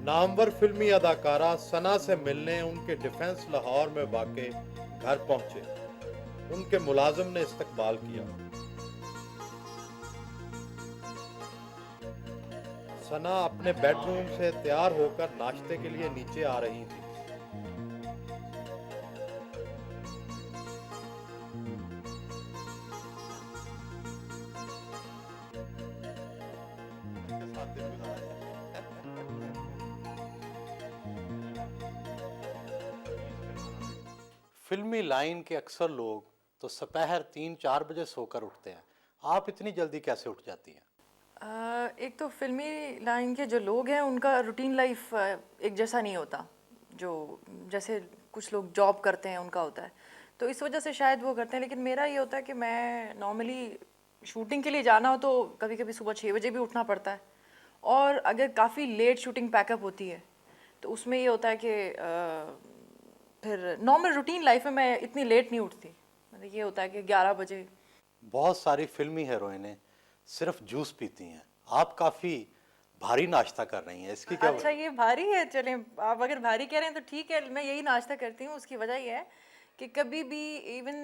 नामवर फिल्मी अदाकारा सना से मिलने उनके डिफेंस लाहौर में वाक़े घर पहुंचे। उनके मुलाजिम ने इस्तकबाल किया। सना अपने बेडरूम से तैयार होकर नाश्ते के लिए नीचे आ रही थी। फिल्मी लाइन के अक्सर लोग तो दोपहर 3-4 बजे सोकर उठते हैं। आप इतनी जल्दी कैसे उठ जाती हैं? एक तो फिल्मी लाइन के जो लोग हैं उनका रूटीन लाइफ एक जैसा नहीं होता। जो जैसे कुछ लोग जॉब करते हैं उनका होता है, तो इस वजह से शायद वो करते हैं। लेकिन मेरा ये होता है कि मैं नॉर्मली शूटिंग के लिए जाना हो तो कभी कभी सुबह 6 बजे भी उठना पड़ता है। और अगर काफ़ी लेट शूटिंग पैकअप होती है तो उसमें ये होता है कि फिर नॉर्मल रूटीन लाइफ में मैं इतनी लेट नहीं उठती। मतलब ये होता है कि 11 बजे। बहुत सारी फिल्मी हीरोइनें सिर्फ जूस पीती हैं। आप काफ़ी भारी नाश्ता कर रही हैं, इसकी क्या अच्छा, ये भारी है। चलें, आप अगर भारी कह रहे हैं तो ठीक है, मैं यही नाश्ता करती हूँ। उसकी वजह ये है कि कभी भी इवन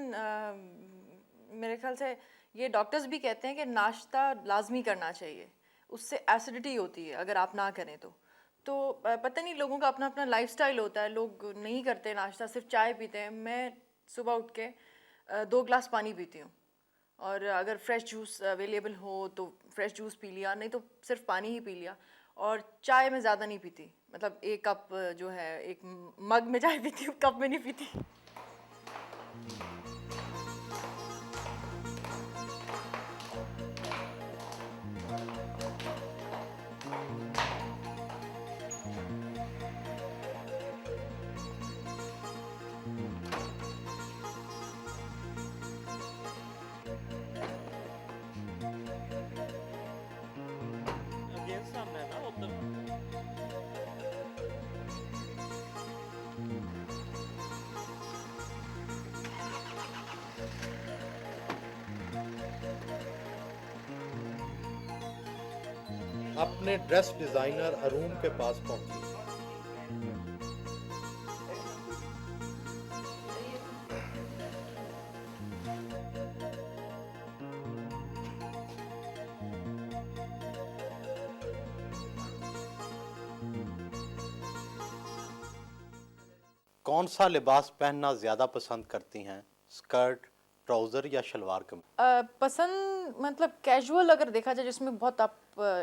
मेरे ख्याल से ये डॉक्टर्स भी कहते हैं कि नाश्ता लाजमी करना चाहिए, उससे एसिडिटी होती है अगर आप ना करें तो पता नहीं, लोगों का अपना अपना लाइफस्टाइल होता है। लोग नहीं करते नाश्ता, सिर्फ चाय पीते हैं। मैं सुबह उठ के 2 ग्लास पानी पीती हूँ, और अगर फ्रेश जूस अवेलेबल हो तो फ्रेश जूस पी लिया, नहीं तो सिर्फ पानी ही पी लिया। और चाय मैं ज़्यादा नहीं पीती, मतलब एक कप जो है, एक मग में चाय पीती हूँ, कप में नहीं पीती। अगेंस्ट सामने है ना उधर। अपने ड्रेस डिजाइनर अरुण के पास पहुंची। कौन सा लिबास पहनना ज्यादा पसंद करती हैं, स्कर्ट, ट्राउजर या शलवार कमीज? पसंद मतलब कैजुअल अगर देखा जाए, जिसमें बहुत आप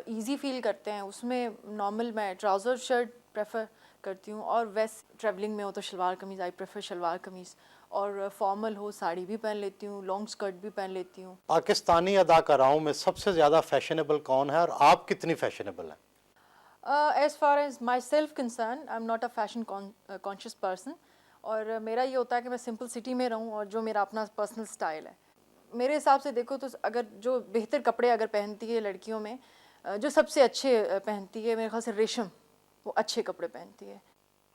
इजी फील करते हैं, उसमें नॉर्मल मैं ट्राउज़र शर्ट प्रेफर करती हूँ। और वेस्ट ट्रैवलिंग में हो तो शलवार कमीज़, आई प्रेफर शलवार कमीज़। और फॉर्मल हो साड़ी भी पहन लेती हूँ, लॉन्ग स्कर्ट भी पहन लेती हूँ। पाकिस्तानी अदाकाराओं में सबसे ज्यादा फैशनेबल कौन है और आप कितनी फैशनेबल हैं? As far as myself concern, I am not a fashion conscious person. और मेरा ये होता है कि मैं सिंपल सिटी में रहूँ और जो मेरा अपना पर्सनल स्टाइल है। मेरे हिसाब से देखो तो अगर जो बेहतर कपड़े अगर पहनती है लड़कियों में, जो सबसे अच्छे पहनती है, मेरे ख्याल से रेशम वो अच्छे कपड़े पहनती है।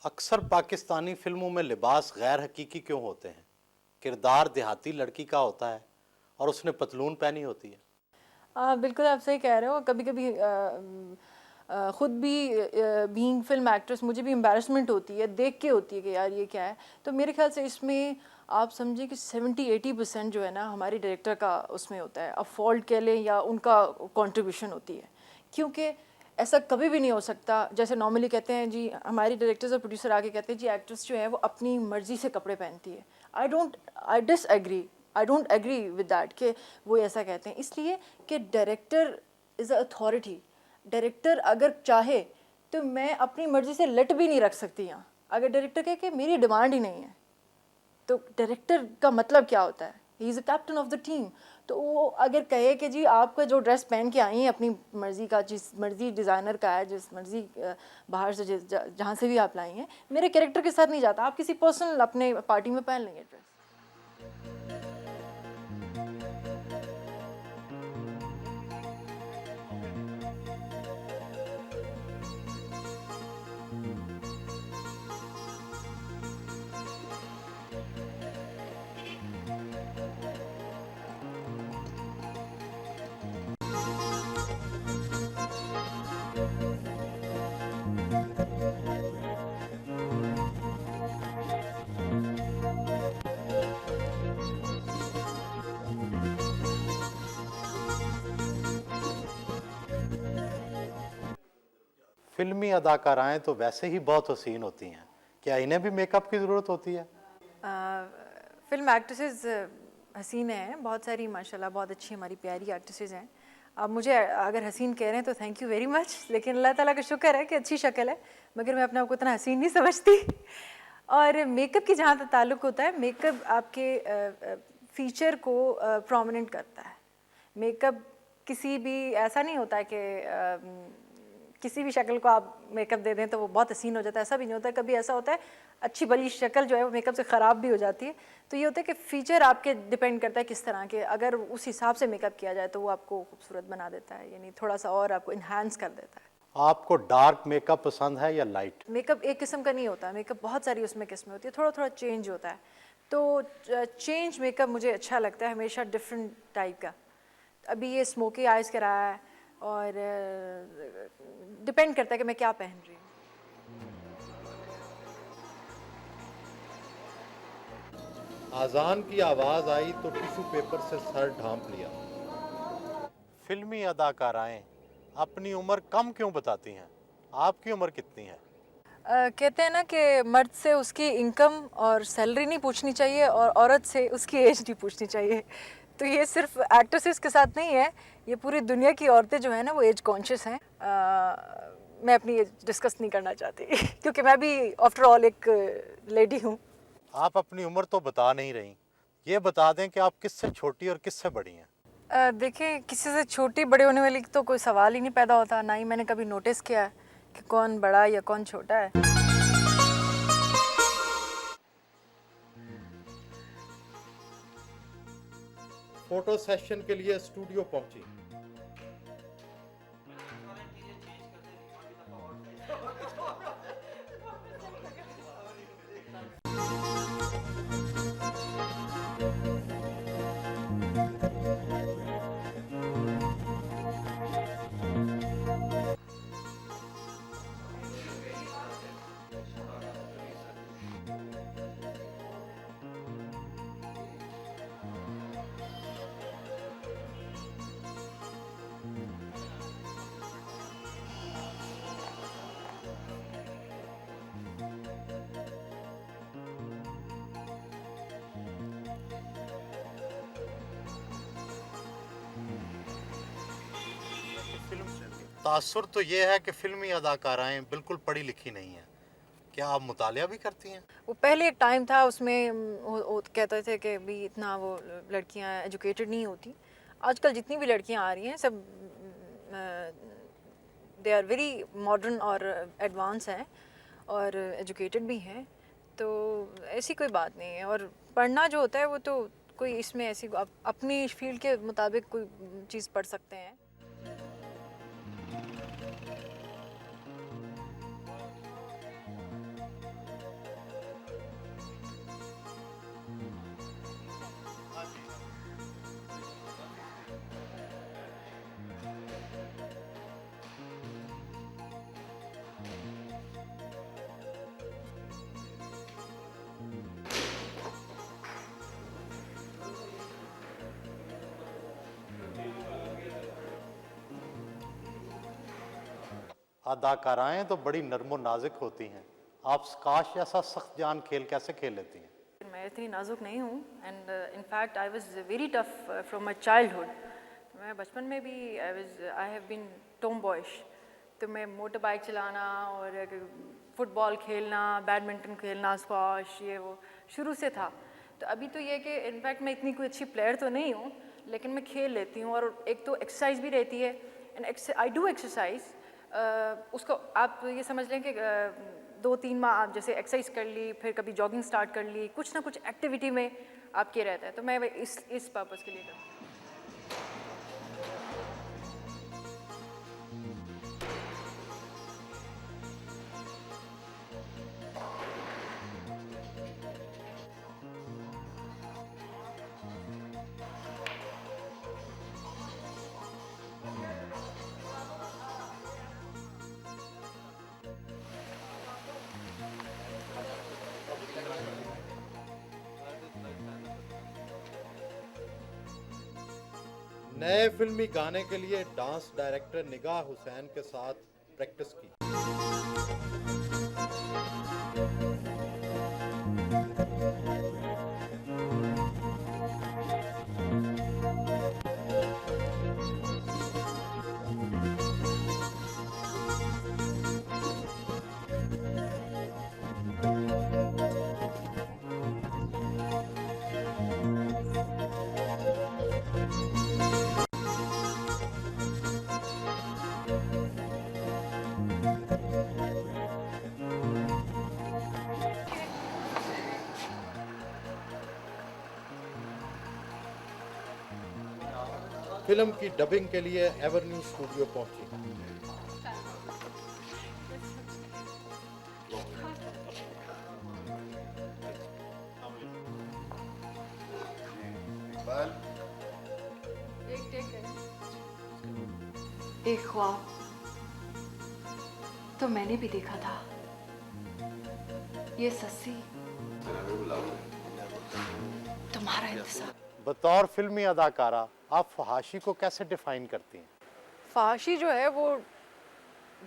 अक्सर पाकिस्तानी फिल्मों में लिबास गैर हकीकी क्यों होते हैं? किरदार देहाती लड़की का होता है और उसने पतलून पहनी होती है। बिल्कुल आप सही कह रहे हो। कभी कभी ख़ुद भी बीइंग फिल्म एक्ट्रेस मुझे भी एम्बैरसमेंट होती है, देख के होती है कि यार ये क्या है। तो मेरे ख्याल से इसमें आप समझिए कि 70-80% जो है ना हमारी डायरेक्टर का उसमें होता है। अब फॉल्ट कह लें या उनका कंट्रीब्यूशन होती है, क्योंकि ऐसा कभी भी नहीं हो सकता। जैसे नॉर्मली कहते हैं जी, हमारी डायरेक्टर्स और प्रोड्यूसर आके कहते हैं जी एक्ट्रेस जो है वो अपनी मर्ज़ी से कपड़े पहनती है। I disagree, I don't agree with that कि वो ऐसा कहते हैं। इसलिए कि director is a authority. Director अगर चाहे तो मैं अपनी मर्ज़ी से लट भी नहीं रख सकती यहाँ। अगर डायरेक्टर कहे कि मेरी डिमांड ही नहीं है, तो डायरेक्टर का मतलब क्या होता है? He is a captain of the team. तो वो अगर कहे कि जी आपका जो ड्रेस पहन के आई हैं अपनी मर्ज़ी का, जिस मर्ज़ी डिज़ाइनर का है, जिस मर्ज़ी बाहर से जहाँ से भी आप लाई हैं, मेरे कैरेक्टर के साथ नहीं जाता। आप किसी पर्सनल अपने पार्टी में पहन लेंगे ड्रेस। फिल्मी अदाकाराएं तो वैसे ही बहुत हसीन होती हैं, क्या इन्हें भी मेकअप की ज़रूरत होती है? फिल्म एक्ट्रेसेस हसीन हैं बहुत सारी, माशाल्लाह बहुत अच्छी हमारी प्यारी एक्ट्रेसेस हैं। अब मुझे अगर हसीन कह रहे हैं तो थैंक यू वेरी मच, लेकिन अल्लाह ताला का शुक्र है कि अच्छी शक्ल है, मगर मैं अपने आप को इतना हसीन नहीं समझती। और मेकअप की जहाँ तक ताल्लुक़ होता है, मेकअप आपके फ़ीचर को प्रोमिनेंट करता है। मेकअप किसी भी ऐसा नहीं होता है कि किसी भी शक्ल को आप मेकअप दे दें तो वो बहुत हसीन हो जाता है, ऐसा भी नहीं होता है। कभी ऐसा होता है अच्छी भली शक्ल जो है वो मेकअप से ख़राब भी हो जाती है। तो ये होता है कि फ़ीचर आपके डिपेंड करता है किस तरह के, अगर उस हिसाब से मेकअप किया जाए तो वो आपको खूबसूरत बना देता है, यानी थोड़ा सा और आपको इन्हांस कर देता है। आपको डार्क मेकअप पसंद है या लाइट? मेकअप एक किस्म का नहीं होता, मेकअप बहुत सारी उसमें किस्में होती है, थोड़ा थोड़ा चेंज होता है। तो चेंज मेकअप मुझे अच्छा लगता है हमेशा, डिफरेंट टाइप का। अभी ये स्मोकी आइज़ करा है और डिपेंड करता है कि मैं क्या पहन रही हूँ। आज़ान की आवाज़ आई तो टिश्यू पेपर से सर ढांप लिया। फिल्मी अदाकाराएं अपनी उम्र कम क्यों बताती हैं? आपकी उम्र कितनी है? कहते हैं ना कि मर्द से उसकी इनकम और सैलरी नहीं पूछनी चाहिए और औरत से उसकी एज नहीं पूछनी चाहिए। तो ये सिर्फ एक्ट्रेसेस के साथ नहीं है, ये पूरी दुनिया की औरतें जो है ना वो एज कॉन्शियस हैं। मैं अपनी एज डिस्कस नहीं करना चाहती क्योंकि मैं भी आफ्टर ऑल एक लेडी हूँ। आप अपनी उम्र तो बता नहीं रही, ये बता दें कि आप किससे छोटी और किससे बड़ी हैं। देखिए, किसी से छोटी बड़े होने वाली तो कोई सवाल ही नहीं पैदा होता, ना ही मैंने कभी नोटिस किया है कि कौन बड़ा या कौन छोटा है। फोटो सेशन के लिए स्टूडियो पहुंची। तासुर तो ये है कि फिल्मी अदाकाराएं बिल्कुल पढ़ी लिखी नहीं हैं। क्या आप मुतालिया भी करती हैं? वो पहले एक टाइम था उसमें वो कहते थे कि भी इतना वो लड़कियां एजुकेटेड नहीं होती। आजकल जितनी भी लड़कियां आ रही हैं सब दे आर वेरी मॉडर्न और एडवांस हैं और एजुकेटेड भी हैं, तो ऐसी कोई बात नहीं है। और पढ़ना जो होता है वो तो कोई इसमें ऐसी अपनी फील्ड के मुताबिक कोई चीज़ पढ़ सकते हैं। अदाकाराएं तो बड़ी नर्मो नाजुक होती हैं, आप स्काश जैसा सख्त जान खेल कैसे खेल लेती हैं? मैं इतनी नाजुक नहीं हूँ and in fact I was very tough from my childhood. मैं बचपन में भी I have been tomboyish. तो मैं मोटर बाइक चलाना और फुटबॉल खेलना, बैडमिंटन खेलना, स्क्वाश, ये वो शुरू से था। तो अभी तो ये कि इनफैक्ट मैं इतनी कोई अच्छी प्लेयर तो नहीं हूँ, लेकिन मैं खेल लेती हूँ। और एक तो एक्सरसाइज भी रहती है एंड आई डू एक्सरसाइज। उसको आप ये समझ लें कि 2-3 माह आप जैसे एक्सरसाइज कर ली, फिर कभी जॉगिंग स्टार्ट कर ली, कुछ ना कुछ एक्टिविटी में आपके रहता है। तो मैं इस पर्पज़ के लिए करती हूँ। नए फिल्मी गाने के लिए डांस डायरेक्टर निगाह हुसैन के साथ प्रैक्टिस की। फिल्म की डबिंग के लिए एवरन्यू स्टूडियो पहुंची। एक ख्वाब तो मैंने भी देखा था, ये सस्सी तुम्हारा इंतजार। बतौर फिल्मी अदाकारा आप फहाशी को कैसे डिफाइन करती हैं? फहाशी जो है वो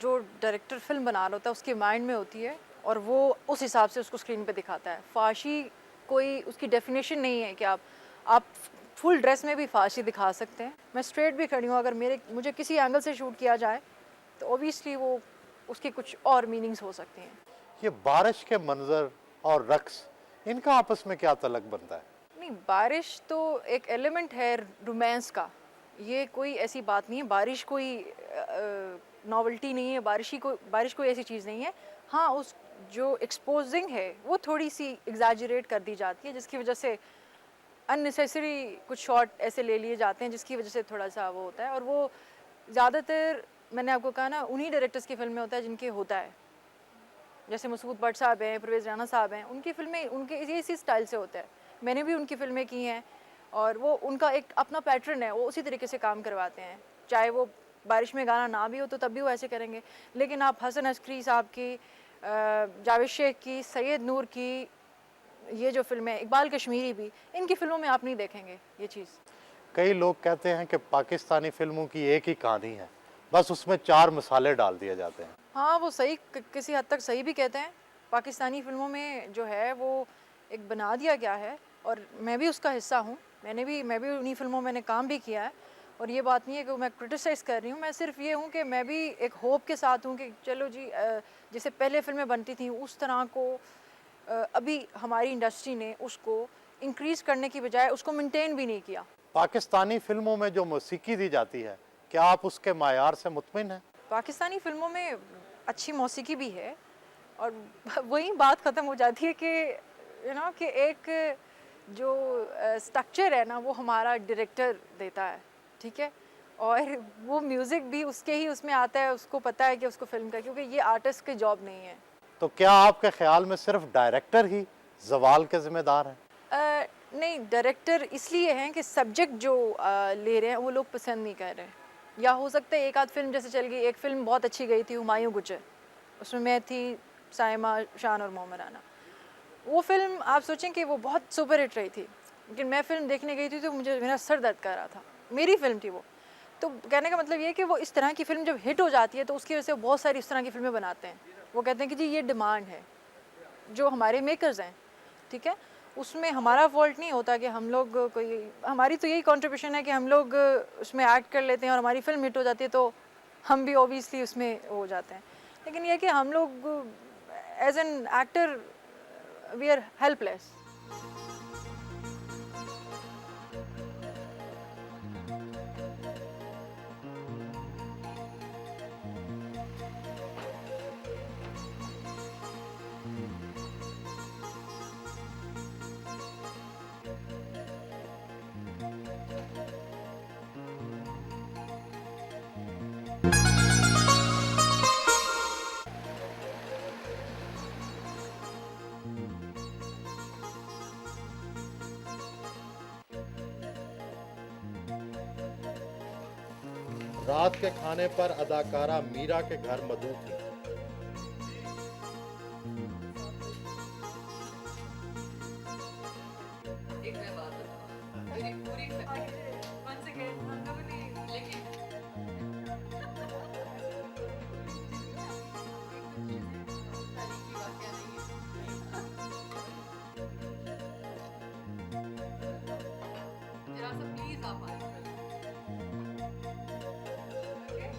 जो डायरेक्टर फिल्म बना रहा होता है उसके माइंड में होती है और वो उस हिसाब से उसको स्क्रीन पे दिखाता है। फहाशी कोई उसकी डेफिनेशन नहीं है कि आप फुल ड्रेस में भी फहाशी दिखा सकते हैं। मैं स्ट्रेट भी खड़ी हूँ, अगर मुझे किसी एंगल से शूट किया जाए तो ओबियसली वो उसकी कुछ और मीनिंग्स हो सकती हैं। ये बारिश के मंजर और रक्स, इनका आपस में क्या तल्लुक बनता है? नहीं, बारिश तो एक एलिमेंट है रोमांस का, ये कोई ऐसी बात नहीं है। बारिश कोई नॉवेल्टी नहीं है, बारिश कोई ऐसी चीज़ नहीं है। हाँ, उस जो एक्सपोजिंग है वो थोड़ी सी एग्जैजरेट कर दी जाती है, जिसकी वजह से अननेसेसरी कुछ शॉट ऐसे ले लिए जाते हैं जिसकी वजह से थोड़ा सा वो होता है। और वो ज़्यादातर मैंने आपको कहा ना उन्हीं डायरेक्टर्स की फिल्म में होता है जिनके होता है, जैसे मसूद भट्ट साहब हैं, परवेज़ राना साहब हैं, उनकी फिल्में उनके इसी स्टाइल से होता है। मैंने भी उनकी फिल्में की हैं और वो उनका एक अपना पैटर्न है, वो उसी तरीके से काम करवाते हैं। चाहे वो बारिश में गाना ना भी हो तो तब भी वो ऐसे करेंगे। लेकिन आप हसन अस्करी साहब की, जावेद शेख की, सैयद नूर की ये जो फिल्में, इकबाल कश्मीरी भी, इनकी फिल्मों में आप नहीं देखेंगे ये चीज़। कई लोग कहते हैं कि पाकिस्तानी फिल्मों की एक ही कहानी है, बस उसमें 4 मसाले डाल दिए जाते हैं। हाँ, वो सही किसी हद तक सही भी कहते हैं। पाकिस्तानी फिल्मों में जो है वो एक बना दिया गया है और मैं भी उसका हिस्सा हूँ। मैं भी उन्हीं फिल्मों में मैंने काम भी किया है और ये बात नहीं है कि मैं क्रिटिसाइज़ कर रही हूँ। मैं सिर्फ ये हूँ कि मैं भी एक होप के साथ हूँ कि चलो जी, जैसे पहले फिल्में बनती थी उस तरह को अभी हमारी इंडस्ट्री ने उसको इंक्रीज़ करने की बजाय उसको मेंटेन भी नहीं किया। पाकिस्तानी फिल्मों में जो मौसीकी दी जाती है, क्या आप उसके मायार से मुतमिन हैं? पाकिस्तानी फिल्मों में अच्छी मौसीकी भी है और वही बात ख़त्म हो जाती है कि कि एक जो स्ट्रक्चर है ना वो हमारा डायरेक्टर देता है, ठीक है, और वो म्यूज़िक भी उसके ही उसमें आता है, उसको पता है कि उसको फिल्म का, क्योंकि ये आर्टिस्ट की जॉब नहीं है। तो क्या आपके ख्याल में सिर्फ डायरेक्टर ही जवाल के जिम्मेदार हैं? नहीं, डायरेक्टर इसलिए हैं कि सब्जेक्ट जो ले रहे हैं वो लोग पसंद नहीं कर रहे हैं, या हो सकता है एक आध फिल्म जैसे चल गई, एक फिल्म बहुत अच्छी गई थी हुमायूं गुजर, उसमें मैं थी, साइमा शान और मोहम्मद राना। वो फिल्म आप सोचें कि वो बहुत सुपर हिट रही थी, लेकिन मैं फिल्म देखने गई थी तो मेरा सर दर्द कर रहा था। मेरी फिल्म थी वो। तो कहने का मतलब ये है कि वो इस तरह की फिल्म जब हिट हो जाती है तो उसकी वजह से बहुत सारी इस तरह की फिल्में बनाते हैं। वो कहते हैं कि जी ये डिमांड है, जो हमारे मेकर्स हैं, ठीक है, उसमें हमारा फॉल्ट नहीं होता कि हम लोग कोई, हमारी तो यही कंट्रीब्यूशन है कि हम लोग उसमें एक्ट कर लेते हैं और हमारी फिल्म हिट हो जाती है तो हम भी ऑब्वियसली उसमें हो जाते हैं। लेकिन यह कि हम लोग as an actor we are helpless. रात के खाने पर अदाकारा मीरा के घर मधु थी। एक मैं बात बताऊं, मेरी पूरी once again हम लोगों ने, लेकिन जरा सा प्लीज आप आइए। Okay?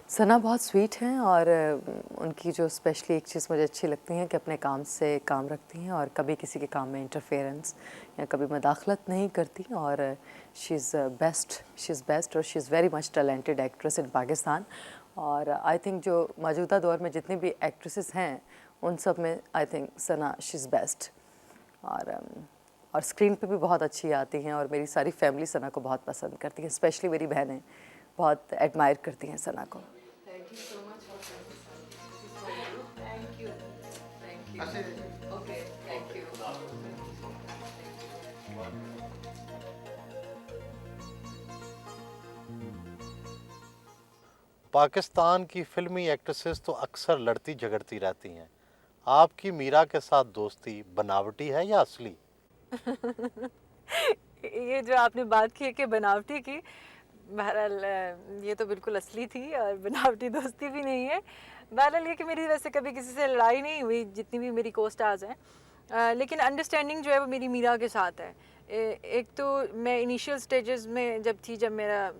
सना बहुत स्वीट हैं और उनकी जो स्पेशली एक चीज़ मुझे अच्छी लगती है कि अपने काम से काम रखती हैं और कभी किसी के काम में इंटरफेरेंस या कभी मदाखलत नहीं करती और शी इज़ बेस्ट और she is very much talented actress in Pakistan. और आई थिंक जो मौजूदा दौर में जितनी भी एक्ट्रेसेस हैं उन सब में I think Sana she is best. और स्क्रीन पे भी बहुत अच्छी आती हैं और मेरी सारी फैमिली सना को बहुत पसंद करती है, स्पेशली मेरी बहनें बहुत एडमायर करती हैं सना को। Thank you so much for coming. This is for you. Thank you. Thank you. Okay, thank you. Pakistan की फिल्मी एक्ट्रेसेस तो अक्सर लड़ती झगड़ती रहती हैं। आपकी मीरा के साथ दोस्ती बनावटी है या असली? ये जो आपने बात की है कि बनावटी की, बहरहाल ये तो बिल्कुल असली थी और बनावटी दोस्ती भी नहीं है। बहरहाल ये कि मेरी वैसे कभी किसी से लड़ाई नहीं हुई जितनी भी मेरी को स्टार्स हैं, लेकिन अंडरस्टैंडिंग जो है वो मेरी मीरा के साथ है। एक तो मैं इनिशियल स्टेजेस में जब थी, जब मेरा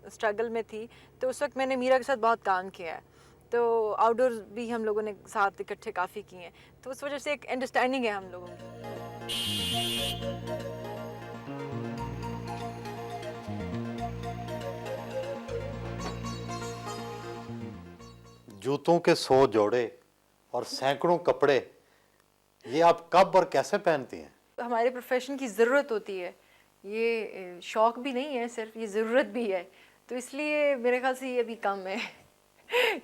स्ट्रगल में थी, तो उस वक्त मैंने मीरा के साथ बहुत काम किया है, तो आउटडोर भी हम लोगों ने साथ इकट्ठे काफ़ी किए हैं, तो उस वजह से एक अंडरस्टैंडिंग है हम लोगों की। जूतों के 100 जोड़े और सैकड़ों कपड़े, ये आप कब और कैसे पहनती हैं? हमारे प्रोफेशन की ज़रूरत होती है, ये शौक़ भी नहीं है सिर्फ, ये ज़रूरत भी है, तो इसलिए मेरे ख्याल से ये भी कम है।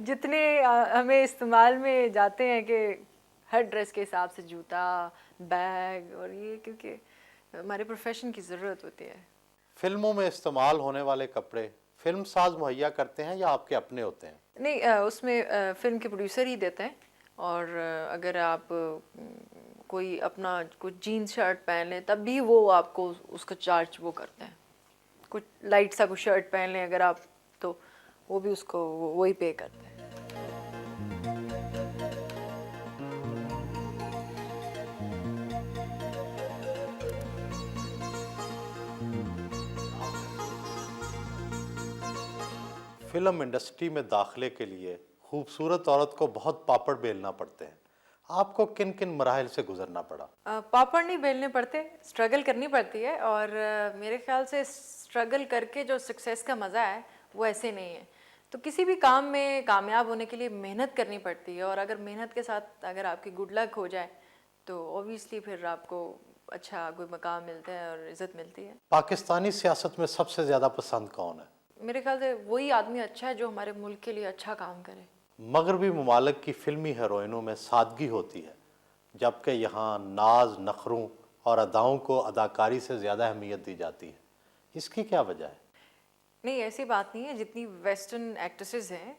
जितने हमें इस्तेमाल में जाते हैं कि हर ड्रेस के हिसाब से जूता, बैग और ये, क्योंकि हमारे प्रोफेशन की ज़रूरत होती है। फिल्मों में इस्तेमाल होने वाले कपड़े फिल्म साज मुहैया करते हैं या आपके अपने होते हैं? नहीं, उसमें फ़िल्म के प्रोड्यूसर ही देते हैं, और अगर आप कोई अपना कुछ जीन्स शर्ट पहन लें तब भी वो आपको उसका चार्ज वो करते हैं। कुछ लाइट सा कुछ शर्ट पहन लें अगर आप, तो वो भी उसको वही पे करते हैं। फिल्म इंडस्ट्री में दाखिले के लिए खूबसूरत औरत को बहुत पापड़ बेलना पड़ते हैं। आपको किन किन मराहिल से गुजरना पड़ा? पापड़ नहीं बेलने पड़ते, स्ट्रगल करनी पड़ती है, और मेरे ख्याल से स्ट्रगल करके जो सक्सेस का मज़ा है वो ऐसे नहीं है। तो किसी भी काम में कामयाब होने के लिए मेहनत करनी पड़ती है, और अगर मेहनत के साथ अगर आपकी गुड लक हो जाए तो ऑब्वियसली फिर आपको अच्छा कोई मकाम मिलता है और इज़्ज़त मिलती है। पाकिस्तानी सियासत में सबसे ज़्यादा पसंद कौन है? मेरे ख्याल से वही आदमी अच्छा है जो हमारे मुल्क के लिए अच्छा काम करे। मगरबी ममालिक की फिल्मी हीरोइनों में सादगी होती है, जबकि यहाँ नाज, नखरों और अदाओं को अदाकारी से ज़्यादा अहमियत दी जाती है। इसकी क्या वजह है? नहीं, ऐसी बात नहीं है, जितनी वेस्टर्न एक्ट्रेसेस हैं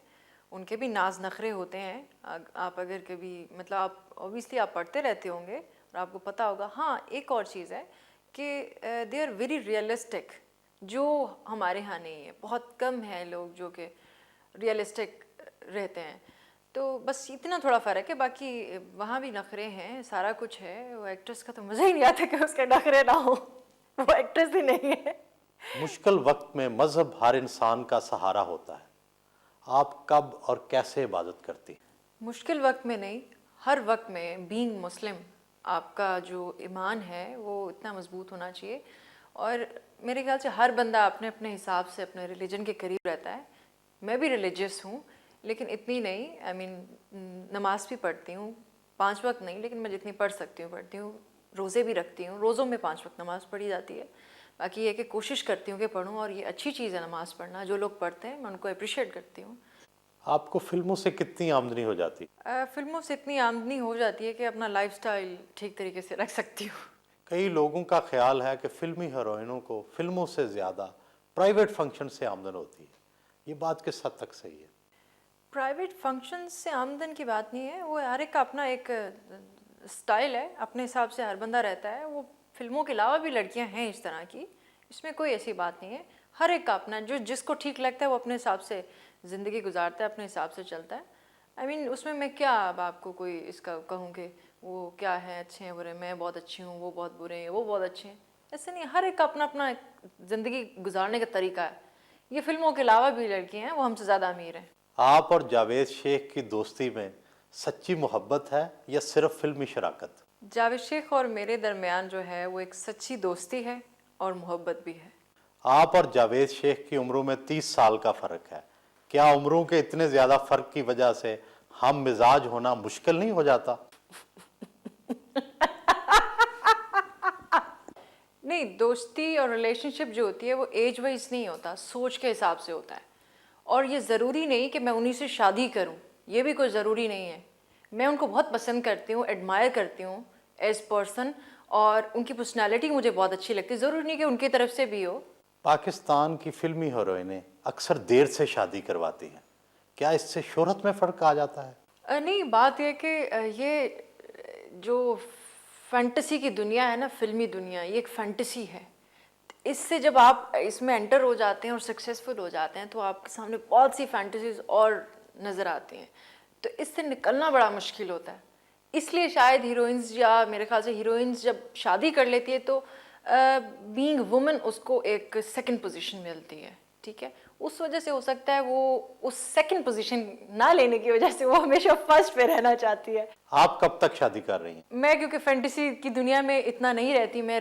उनके भी नाज नखरे होते हैं। आप अगर कभी, मतलब आप ऑब्वियसली आप पढ़ते रहते होंगे और आपको पता होगा। हाँ, एक और चीज़ है कि दे आर वेरी रियलिस्टिक, जो हमारे यहाँ नहीं है। बहुत कम है लोग जो कि रियलिस्टिक रहते हैं, तो बस इतना थोड़ा फ़र्क है। बाकी वहाँ भी नखरे हैं, सारा कुछ है। वो एक्ट्रेस का तो मज़ा ही नहीं आता कि उसके नखरे ना हो, वो एक्ट्रेस ही नहीं है। मुश्किल वक्त में मज़हब हर इंसान का सहारा होता है। आप कब और कैसे इबादत करती? मुश्किल वक्त में नहीं, हर वक्त में। बीइंग मुस्लिम, आपका जो ईमान है वो इतना मजबूत होना चाहिए, और मेरे ख्याल से हर बंदा अपने अपने हिसाब से अपने रिलीजन के करीब रहता है। मैं भी रिलीजियस हूँ, लेकिन इतनी नहीं। आई मीन नमाज भी पढ़ती हूँ, 5 वक्त नहीं, लेकिन मैं जितनी पढ़ सकती हूँ पढ़ती हूँ। रोज़े भी रखती हूँ, रोज़ों में 5 वक्त नमाज़ पढ़ी जाती है। बाकी ये कि कोशिश करती हूँ कि पढूँ, और ये अच्छी चीज़ है नमाज़ पढ़ना। जो लोग पढ़ते हैं मैं उनको अप्रिशिएट करती हूँ। आपको फिल्मों से कितनी आमदनी हो जाती? फिल्मों से इतनी आमदनी हो जाती है कि अपना लाइफस्टाइल ठीक तरीके से रख सकती हूँ। कई लोगों का ख्याल है कि फिल्मी हीरोइनों को फिल्मों से ज़्यादा प्राइवेट फंक्शन से आमदन होती है। ये बात किस हद तक सही है? प्राइवेट फंक्शन से आमदन की बात नहीं है, वो हर एक का अपना एक स्टाइल है, अपने हिसाब से हर बंदा रहता है। वो फिल्मों के अलावा भी लड़कियां हैं इस तरह की, इसमें कोई ऐसी बात नहीं है। हर एक का अपना, जो जिसको ठीक लगता है वो अपने हिसाब से ज़िंदगी गुजारता है, अपने हिसाब से चलता है। आई मीन उसमें मैं क्या अब आपको कोई इसका कहूँ कि वो क्या है, अच्छे हैं बुरे, मैं बहुत अच्छी हूँ, वो बहुत बुरे हैं, वो बहुत अच्छे हैं, ऐसे नहीं। हर एक का अपना अपना ज़िंदगी गुजारने का तरीका है। ये फिल्मों के अलावा भी लड़की हैं वो हमसे ज़्यादा अमीर हैं। आप और जावेद शेख की दोस्ती में सच्ची मोहब्बत है या सिर्फ फिल्मी शराकत? जावेद शेख और मेरे दरमियान जो है वो एक सच्ची दोस्ती है और मोहब्बत भी है। आप और जावेद शेख की उम्रों में 30 साल का फ़र्क है। क्या उम्रों के इतने ज़्यादा फ़र्क की वजह से हम मिजाज होना मुश्किल नहीं हो जाता? नहीं, दोस्ती और रिलेशनशिप जो होती है वो एज वाइज नहीं होता, सोच के हिसाब से होता है। और ये ज़रूरी नहीं कि मैं उन्हीं से शादी करूं, ये भी कोई ज़रूरी नहीं है। मैं उनको बहुत पसंद करती हूँ, एडमायर करती हूँ एज पर्सन, और उनकी पर्सनालिटी मुझे बहुत अच्छी लगती है। ज़रूरी नहीं कि उनकी तरफ से भी हो। पाकिस्तान की फिल्मी हीरोइनें अक्सर देर से शादी करवाती हैं। क्या इससे शोहरत में फ़र्क आ जाता है? नहीं, बात यह कि ये जो फैंटेसी की दुनिया है ना, फिल्मी दुनिया, ये एक फैंटेसी है। इससे जब आप इसमें एंटर हो जाते हैं और सक्सेसफुल हो जाते हैं तो आपके सामने बहुत सी फैंटेसीज और नज़र आती हैं, तो इससे निकलना बड़ा मुश्किल होता है। इसलिए शायद हीरोइंस, या मेरे ख्याल से हीरोइंस जब शादी कर लेती है तो बीइंग वुमन उसको एक सेकंड पोजीशन मिलती है, ठीक है। उस वजह से हो सकता है वो उस सेकंड पोजीशन ना लेने की वजह से वो हमेशा फर्स्ट पे रहना चाहती है। आप कब तक शादी कर रही हैं? मैं क्योंकि फैंटेसी की दुनिया में इतना नहीं रहती, मैं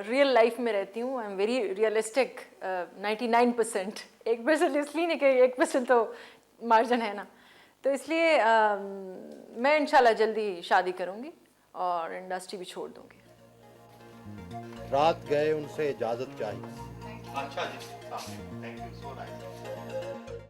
रियल लाइफ में रहती हूँ। I am very realistic 99%। 1% इसलिए नहीं कि 1% तो मार्जिन है ना, तो इसलिए मैं इंशाल्लाह जल्दी शादी करूँगी और इंडस्ट्री भी छोड़ दूँगी। रात गए उनसे इजाज़त चाहिए। अच्छा जी, थैंक यू, सो नाइस।